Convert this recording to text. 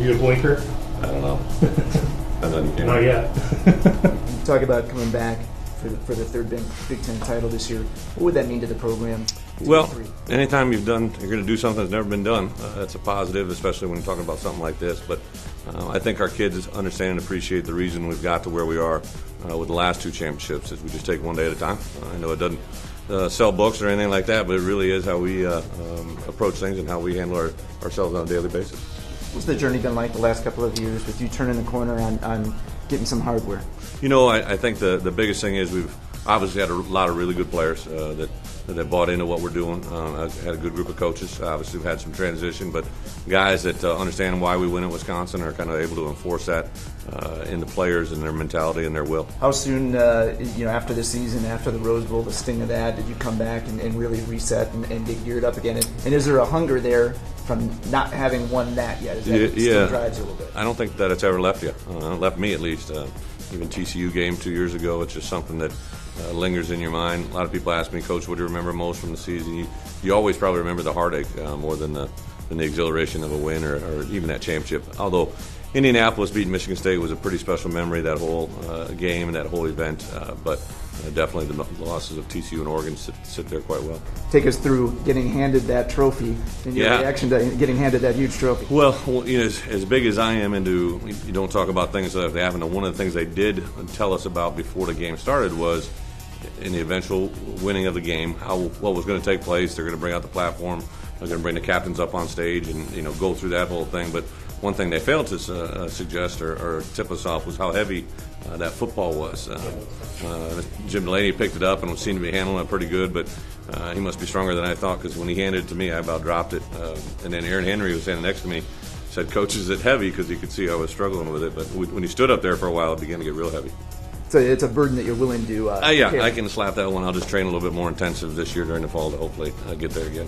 You a blinker? I don't know. Not yet. You talk about coming back for the third Big Ten title this year. What would that mean to the program? Well, anytime you're going to do something that's never been done, that's a positive, especially when you're talking about something like this. But I think our kids understand and appreciate the reason we've got to where we are with the last 2 championships is we just take one day at a time. I know it doesn't sell books or anything like that, but it really is how we approach things and how we handle ourselves on a daily basis. What's the journey been like the last couple of years with you turning the corner on getting some hardware? You know, I think the biggest thing is we've obviously had a lot of really good players that bought into what we're doing. I've had a good group of coaches. Obviously, we've had some transition, but guys that understand why we win at Wisconsin are kind of able to enforce that in the players and their mentality and their will. How soon, after the season, after the Rose Bowl, the sting of that, did you come back and really reset and get geared up again? And is there a hunger there from not having won that yet? Is that still drives you a little bit? I don't think that it's ever left you. Left me, at least. Even TCU game 2 years ago, it's just something that lingers in your mind. A lot of people ask me, Coach, what do you remember most from the season? You always probably remember the heartache more than the exhilaration of a win or even that championship. Although Indianapolis beating Michigan State was a pretty special memory, that whole game and that whole event. But definitely the losses of TCU and Oregon sit there quite well. Take us through getting handed that trophy and your reaction to getting handed that huge trophy. Well, as big as I am into, you don't talk about things that happen. One of the things they did tell us about before the game started was in the eventual winning of the game, what was going to take place. They're going to bring out the platform. They're going to bring the captains up on stage and go through that whole thing. But one thing they failed to suggest or tip us off was how heavy that football was. Jim Delaney picked it up and seemed to be handling it pretty good, but he must be stronger than I thought, because when he handed it to me, I about dropped it. And then Aaron Henry was standing next to me, said, "Coach, is it heavy?" because he could see I was struggling with it. But when he stood up there for a while, it began to get real heavy. So it's a burden that you're willing to carry. I can slap that one. I'll just train a little bit more intensive this year during the fall to hopefully get there again.